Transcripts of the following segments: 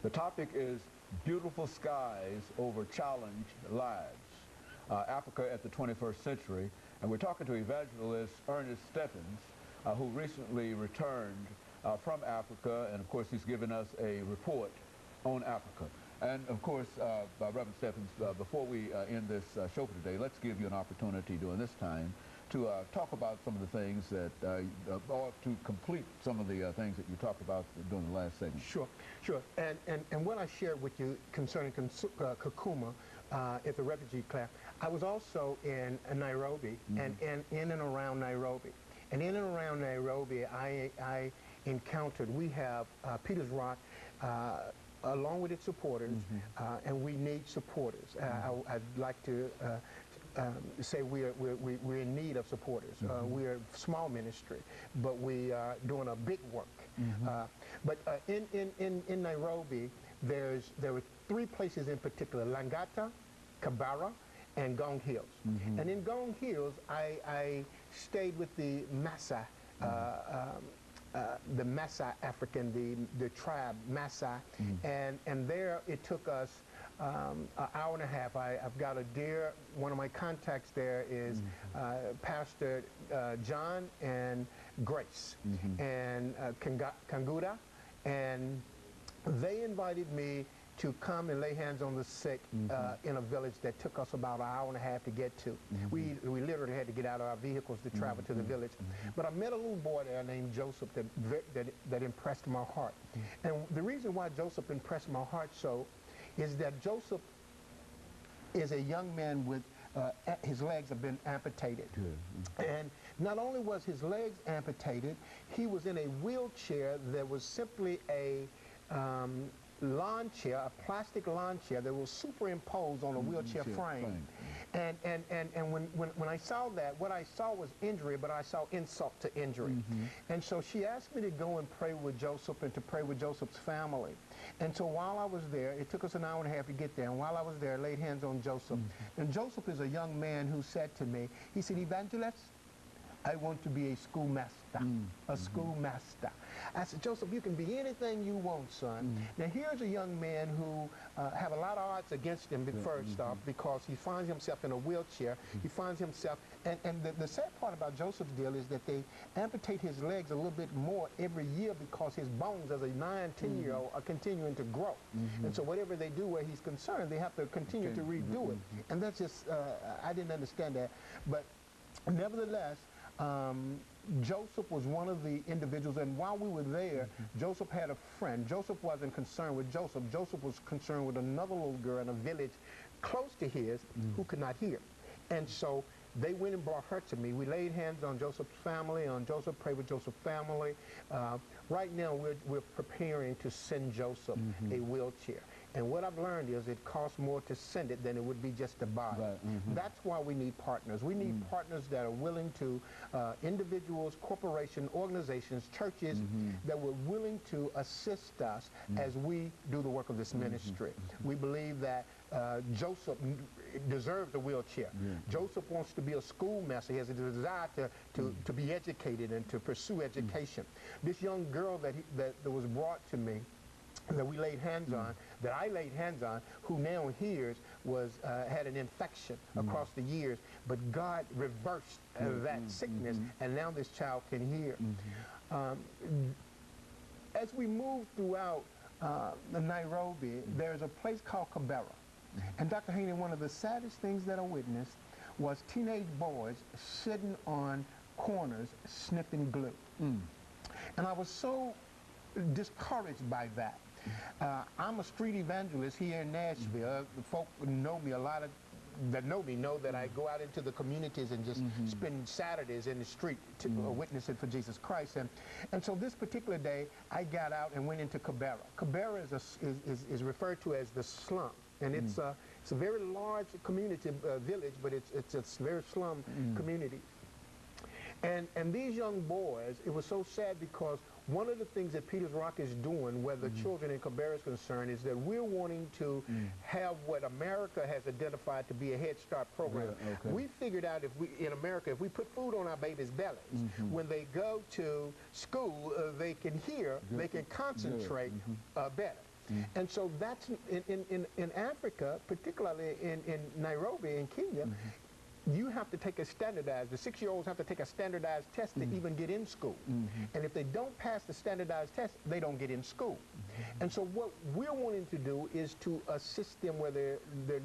The topic is Beautiful Skies Over Challenged Lives, Africa at the 21st Century. And we're talking to evangelist EStephens3, who recently returned from Africa, and of course he's given us a report on Africa. And of course, Reverend Stephens, before we end this show for today, let's give you an opportunity during this time to talk about some of the things that, or to complete some of the things that you talked about during the last segment. Sure. And what I shared with you concerning Kakuma at the refugee camp, I was also in Nairobi, and in and around Nairobi. And in and around Nairobi, I encountered, we have Peters Rock, along with its supporters, and we need supporters. I'd like to say we're in need of supporters. We're a small ministry, but we are doing a big work. But in Nairobi, there were three places in particular: Langata, Kibera, and Ngong Hills. And in Ngong Hills, I stayed with the Maasai. The Maasai African, the tribe Maasai, and there it took us an hour and a half. I've got a dear, one of my contacts there is Pastor John and Grace and Kanguda, and they invited me to come and lay hands on the sick in a village that took us about an hour and a half to get to. We literally had to get out of our vehicles to travel to the village. But I met a little boy there named Joseph that impressed my heart. And the reason why Joseph impressed my heart so is that Joseph is a young man with his legs have been amputated. And not only was his legs amputated, he was in a wheelchair that was simply a lawn chair, a plastic lawn chair that was superimposed on a wheelchair frame. And when I saw that, what I saw was injury, but I saw insult to injury. And so she asked me to go and pray with Joseph and to pray with Joseph's family. And so while I was there, it took us an hour and a half to get there, and while I was there, I laid hands on Joseph. And Joseph is a young man who said to me, he said, "Evangelist, I want to be a schoolmaster, a schoolmaster." I said, "Joseph, you can be anything you want, son." Now, here's a young man who have a lot of odds against him, first off, because he finds himself in a wheelchair. He finds himself, and the sad part about Joseph's deal is that they amputate his legs a little bit more every year because his bones as a 9, 10-year-old are continuing to grow. And so whatever they do where he's concerned, they have to continue to redo it. And that's just, I didn't understand that. But nevertheless, Joseph was one of the individuals, and while we were there, Joseph had a friend. Joseph wasn't concerned with Joseph. Joseph was concerned with another little girl in a village close to his who could not hear. And so they went and brought her to me. We laid hands on Joseph's family, on Joseph, prayed with Joseph's family. Right now, we're preparing to send Joseph a wheelchair. And what I've learned is it costs more to send it than it would be just to buy it. That's why we need partners. We need partners that are willing to, individuals, corporations, organizations, churches, that were willing to assist us as we do the work of this ministry. We believe that Joseph deserves a wheelchair. Joseph wants to be a schoolmaster. He has a desire to be educated and to pursue education. This young girl that was brought to me, that we laid hands on, that I laid hands on, who now hears, had an infection across the years, but God reversed that sickness, and now this child can hear. As we move throughout Nairobi, there's a place called Kibera. And Dr. Haney, one of the saddest things that I witnessed was teenage boys sitting on corners sniffing glue. And I was so discouraged by that. I'm a street evangelist here in Nashville. The folk know me, a lot of that know me know that I go out into the communities and just spend Saturdays in the street to, witnessing for Jesus Christ. And so this particular day, I got out and went into Kibera. Kibera is referred to as the slum. And it's a very large community village, but it's a very slum community. And these young boys, it was so sad because one of the things that Peters Rock is doing, where the children in Kibera is concerned, is that we're wanting to have what America has identified to be a Head Start program. We figured out in America, if we put food on our babies' bellies, when they go to school, they can hear, they can concentrate better. And so that's in Africa, particularly in Nairobi, in Kenya, you have to take a standardized, the 6-year-olds have to take a standardized test to even get in school. And if they don't pass the standardized test, they don't get in school. And so what we're wanting to do is to assist them where their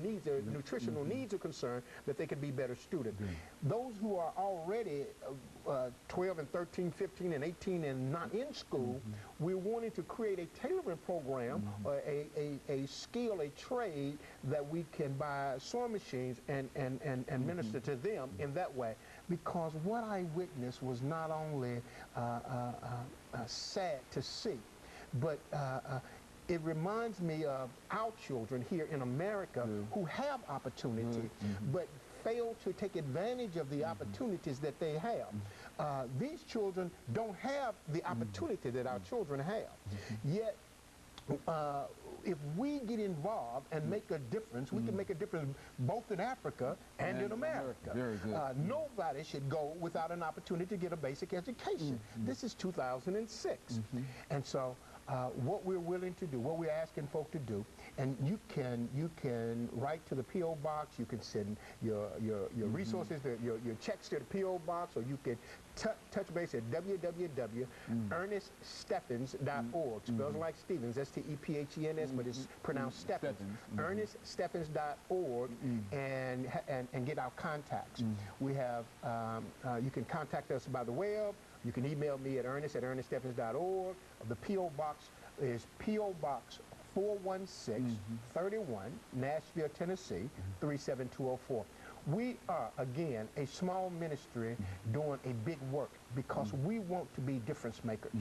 needs, their nutritional needs are concerned, that they can be better students. Those who are already 12 and 13, 15 and 18 and not in school, we're wanting to create a tailoring program, or a skill, a trade that we can buy sewing machines and minister to them in that way. Because what I witnessed was not only sad to see, but it reminds me of our children here in America who have opportunity, but fail to take advantage of the opportunities that they have. These children don't have the opportunity that our children have. Yet, if we get involved and make a difference, we can make a difference both in Africa and in America. Very good. Nobody should go without an opportunity to get a basic education. This is 2006. And so what we're willing to do, what we're asking folk to do, and you can write to the P.O. Box, you can send your resources, your checks to the P.O. Box, or you can touch base at www.EarnestStephens.org. Spells like Stevens, S-T-E-P-H-E-N-S, but it's pronounced Stephens. EarnestStephens.org, and get our contacts. We have, you can contact us by the web. You can email me at ernest@ErnestStephens.org. The P.O. Box is P.O. Box 41631, Nashville, Tennessee, 37204. We are, again, a small ministry doing a big work because we want to be difference makers.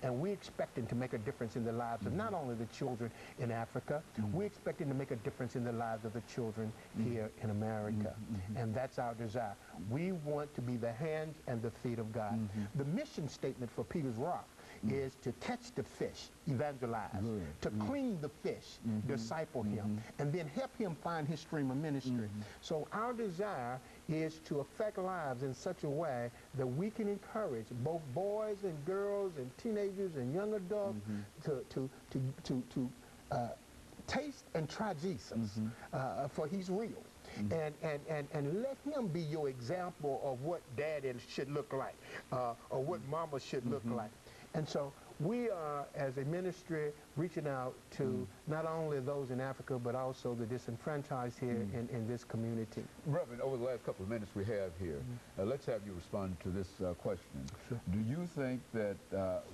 And we're expecting to make a difference in the lives of not only the children in Africa, we're expecting to make a difference in the lives of the children here in America. And that's our desire. We want to be the hands and the feet of God. The mission statement for Peter's Rock is to catch the fish, evangelize, to clean the fish, disciple him, and then help him find his stream of ministry. So our desire is to affect lives in such a way that we can encourage both boys and girls and teenagers and young adults to taste and try Jesus, for he's real. And let him be your example of what daddy should look like, or what mama should look like. And so we are, as a ministry, reaching out to not only those in Africa, but also the disenfranchised here in this community. Reverend, over the last couple of minutes we have here, let's have you respond to this question. Sure. Do you think that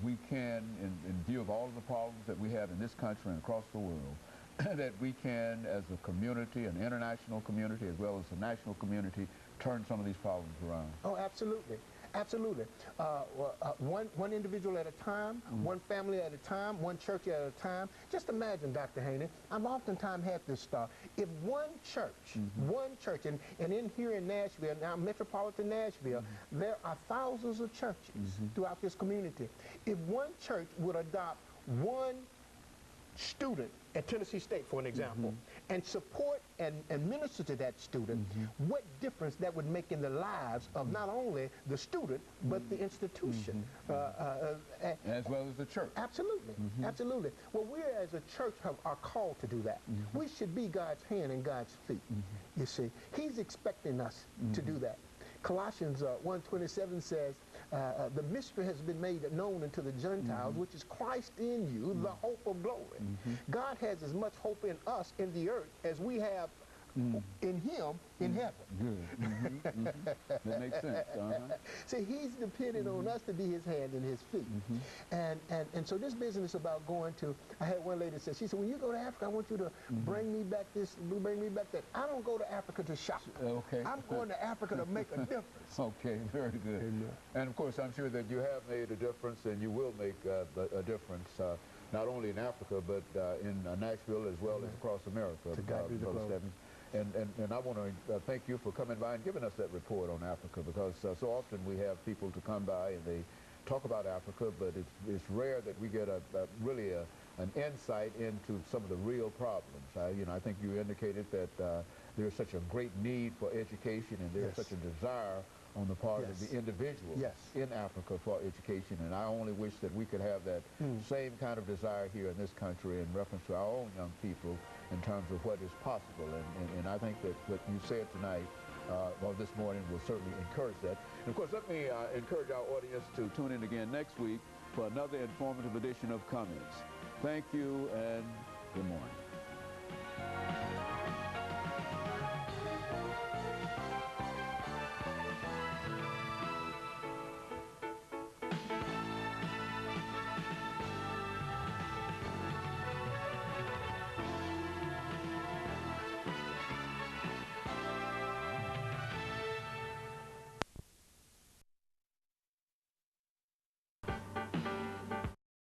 we can, in view of all of the problems that we have in this country and across the world, that we can, as a community, an international community, as well as a national community, turn some of these problems around? Oh, absolutely. Absolutely. One individual at a time, one family at a time, one church at a time. Just imagine, Dr. Haney, I've oftentimes had this thought. If one church, and in here in Nashville, now metropolitan Nashville, there are thousands of churches throughout this community. If one church would adopt one student at Tennessee State, for an example, and support and minister to that student, what difference that would make in the lives of not only the student, but the institution. As well as the church. Absolutely, absolutely. Well, we as a church are called to do that. We should be God's hand and God's feet, you see. He's expecting us to do that. Colossians 1:27 says, the mystery has been made known unto the Gentiles, which is Christ in you, the hope of glory. God has as much hope in us in the earth as we have in him in heaven. That makes sense. See, he's dependent on us to be his hand and his feet. And so this business about going to, I had one lady say, she said, when you go to Africa, I want you to bring me back this, bring me back that. I don't go to Africa to shop. Okay. I'm going to Africa to make a difference. Okay, very good. And of course, I'm sure that you have made a difference and you will make a difference, not only in Africa, but in Nashville as well as across America. To God be the glory. Stephens. And I want to thank you for coming by and giving us that report on Africa, because so often we have people to come by and they talk about Africa, but it's rare that we get really an insight into some of the real problems. I think you indicated that there's such a great need for education, and there's such a desire on the part of Yes. the individuals Yes. in Africa for education, and I only wish that we could have that same kind of desire here in this country in reference to our own young people in terms of what is possible, and I think that what you said tonight or this morning will certainly encourage that. And of course, let me encourage our audience to tune in again next week for another informative edition of Comments. Thank you and good morning.